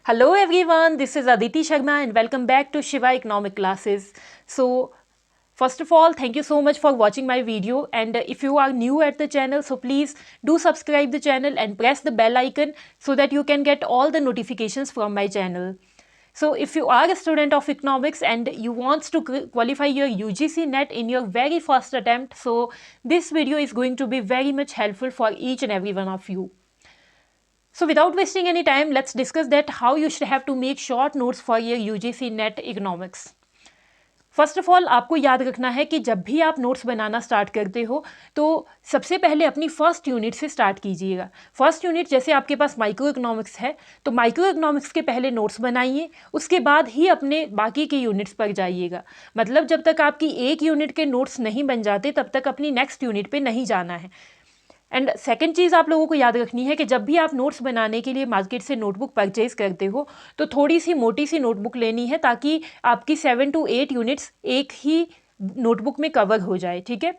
Hello everyone, this is Aditi Sharma and welcome back to Shiva Economic Classes. So, first of all, thank you so much for watching my video, and if you are new at the channel, so please do subscribe the channel and press the bell icon so that you can get all the notifications from my channel. So if you are a student of economics and you want to qualify your UGC NET in your very first attempt, so this video is going to be very much helpful for each and every one of you. So without wasting any time, let's discuss that how you should have to make short notes for your UGC NET economics. First of all आपको याद रखना है कि जब भी आप notes बनाना start करते हो तो सबसे पहले अपनी फर्स्ट यूनिट से स्टार्ट कीजिएगा। फर्स्ट यूनिट जैसे आपके पास माइक्रो इकोनॉमिक्स है तो माइक्रो इकोनॉमिक्स के पहले नोट्स बनाइए, उसके बाद ही अपने बाकी के यूनिट्स पर जाइएगा। मतलब जब तक आपकी एक यूनिट के नोट्स नहीं बन जाते तब तक अपनी नेक्स्ट यूनिट पे नहीं जाना है। एंड सेकेंड चीज़ आप लोगों को याद रखनी है कि जब भी आप नोट्स बनाने के लिए मार्केट से नोटबुक परचेज करते हो तो थोड़ी सी मोटी सी नोटबुक लेनी है ताकि आपकी 7 to 8 यूनिट्स एक ही नोटबुक में कवर हो जाए, ठीक है।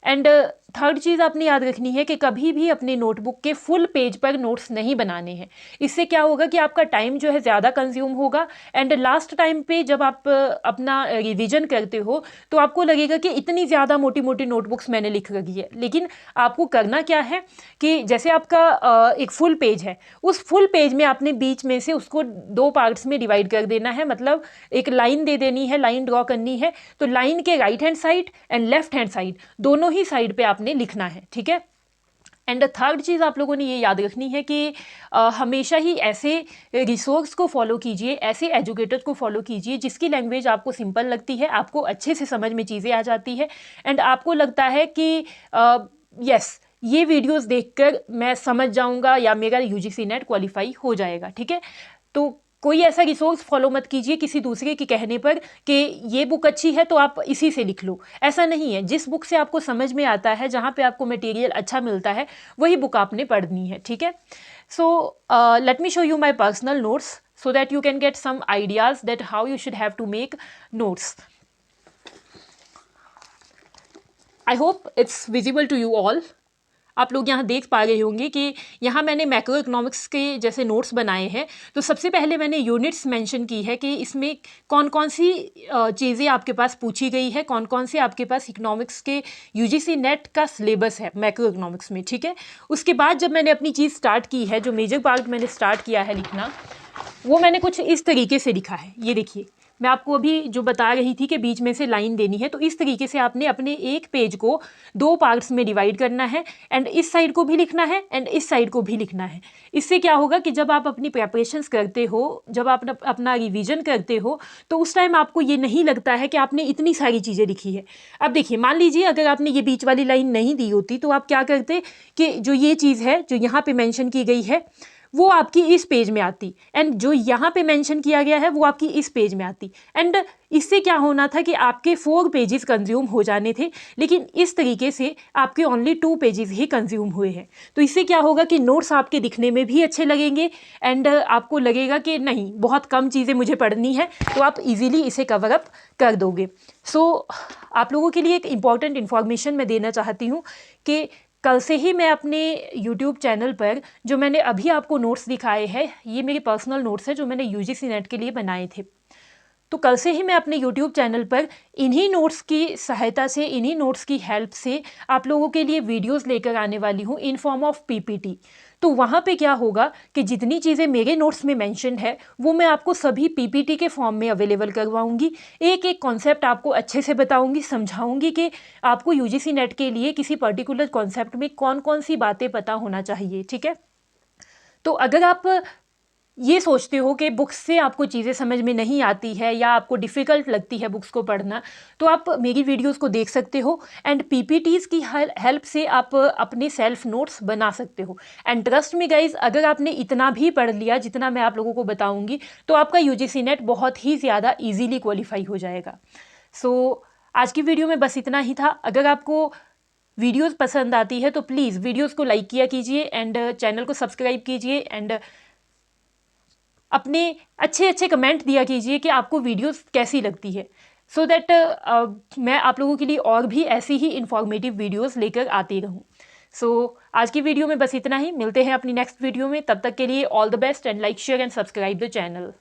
एंड थर्ड चीज़ आपने याद रखनी है कि कभी भी अपने नोटबुक के फुल पेज पर नोट्स नहीं बनाने हैं। इससे क्या होगा कि आपका टाइम जो है ज़्यादा कंज्यूम होगा एंड लास्ट टाइम पे जब आप अपना रिवीजन करते हो तो आपको लगेगा कि इतनी ज़्यादा मोटी मोटी नोटबुक्स मैंने लिख रखी है। लेकिन आपको करना क्या है कि जैसे आपका एक फुल पेज है, उस फुल पेज में आपने बीच में से उसको 2 पार्ट्स में डिवाइड कर देना है। मतलब एक लाइन दे देनी है, लाइन ड्रॉ करनी है, तो लाइन के right hand side and left hand side दोनों ही साइड पे आपने लिखना है, ठीक है। एंड थर्ड चीज़ आप लोगों ने ये याद रखनी है कि हमेशा ही ऐसे रिसोर्स को फॉलो कीजिए, ऐसे एजुकेटर्स को फॉलो कीजिए जिसकी लैंग्वेज आपको सिंपल लगती है, आपको अच्छे से समझ में चीज़ें आ जाती है एंड आपको लगता है कि यस ये वीडियोस देखकर मैं समझ जाऊंगा या मेरा यूजीसी नेट क्वालिफाई हो जाएगा, ठीक है। तो कोई ऐसा रिसोर्स फॉलो मत कीजिए किसी दूसरे के कहने पर कि ये बुक अच्छी है तो आप इसी से लिख लो। ऐसा नहीं है, जिस बुक से आपको समझ में आता है, जहाँ पे आपको मटेरियल अच्छा मिलता है, वही बुक आपने पढ़नी है, ठीक है। So let me show you my personal notes so that you can get some ideas that how you should have to make notes. I hope it's visible to you all. आप लोग यहाँ देख पा रहे होंगे कि यहाँ मैंने मैक्रो इकोनॉमिक्स के जैसे नोट्स बनाए हैं। तो सबसे पहले मैंने यूनिट्स मेंशन की है कि इसमें कौन कौन सी चीज़ें आपके पास पूछी गई है, कौन कौन से आपके पास इकोनॉमिक्स के यूजीसी नेट का सिलेबस है मैक्रो इकोनॉमिक्स में, ठीक है। उसके बाद जब मैंने अपनी चीज़ स्टार्ट की है, जो मेजर पार्ट मैंने स्टार्ट किया है लिखना, वो मैंने कुछ इस तरीके से लिखा है। ये देखिए, मैं आपको अभी जो बता रही थी कि बीच में से लाइन देनी है, तो इस तरीके से आपने अपने एक पेज को 2 पार्ट्स में डिवाइड करना है एंड इस साइड को भी लिखना है एंड इस साइड को भी लिखना है। इससे क्या होगा कि जब आप अपनी प्रेपरेशंस करते हो, जब आप अपना रिवीजन करते हो, तो उस टाइम आपको ये नहीं लगता है कि आपने इतनी सारी चीज़ें लिखी है। अब देखिए, मान लीजिए अगर आपने ये बीच वाली लाइन नहीं दी होती तो आप क्या करते कि जो ये चीज़ है जो यहाँ पे मेंशन की गई है वो आपकी इस पेज में आती एंड जो यहाँ पे मेंशन किया गया है वो आपकी इस पेज में आती। एंड इससे क्या होना था कि आपके 4 पेजेस कंज्यूम हो जाने थे, लेकिन इस तरीके से आपके ओनली 2 पेजेस ही कंज्यूम हुए हैं। तो इससे क्या होगा कि नोट्स आपके दिखने में भी अच्छे लगेंगे एंड आपको लगेगा कि नहीं, बहुत कम चीज़ें मुझे पढ़नी है, तो आप इजीली इसे कवर अप कर दोगे। सो आप लोगों के लिए एक इम्पॉर्टेंट इन्फॉर्मेशन मैं देना चाहती हूँ कि कल से ही मैं अपने YouTube चैनल पर जो मैंने अभी आपको नोट्स दिखाए हैं, ये मेरे पर्सनल नोट्स हैं जो मैंने UGC नेट के लिए बनाए थे। तो कल से ही मैं अपने YouTube चैनल पर इन्हीं नोट्स की सहायता से, इन्हीं नोट्स की हेल्प से आप लोगों के लिए वीडियोस लेकर आने वाली हूँ इन फॉर्म ऑफ PPT। तो वहाँ पे क्या होगा कि जितनी चीज़ें मेरे नोट्स में मेंशन है वो मैं आपको सभी PPT के फॉर्म में अवेलेबल करवाऊँगी। एक एक कॉन्सेप्ट आपको अच्छे से बताऊँगी, समझाऊँगी कि आपको UGC नेट के लिए किसी पर्टिकुलर कॉन्सेप्ट में कौन कौन सी बातें पता होना चाहिए, ठीक है। तो अगर आप ये सोचते हो कि बुक्स से आपको चीज़ें समझ में नहीं आती है या आपको डिफ़िकल्ट लगती है बुक्स को पढ़ना, तो आप मेरी वीडियोस को देख सकते हो एंड PPTs की हेल्प से आप अपने सेल्फ नोट्स बना सकते हो। एंड ट्रस्ट मी गाइज, अगर आपने इतना भी पढ़ लिया जितना मैं आप लोगों को बताऊंगी तो आपका UGC नेट बहुत ही ज़्यादा ईजीली क्वालिफाई हो जाएगा। सो आज की वीडियो में बस इतना ही था। अगर आपको वीडियोज़ पसंद आती है तो प्लीज़ वीडियोज़ को लाइक किया कीजिए एंड चैनल को सब्सक्राइब कीजिए एंड अपने अच्छे अच्छे कमेंट दिया कीजिए कि आपको वीडियोस कैसी लगती है, सो दैट मैं आप लोगों के लिए और भी ऐसी ही इंफॉर्मेटिव वीडियोस लेकर आती रहूँ। आज की वीडियो में बस इतना ही। मिलते हैं अपनी नेक्स्ट वीडियो में, तब तक के लिए all the best and like share and subscribe the channel.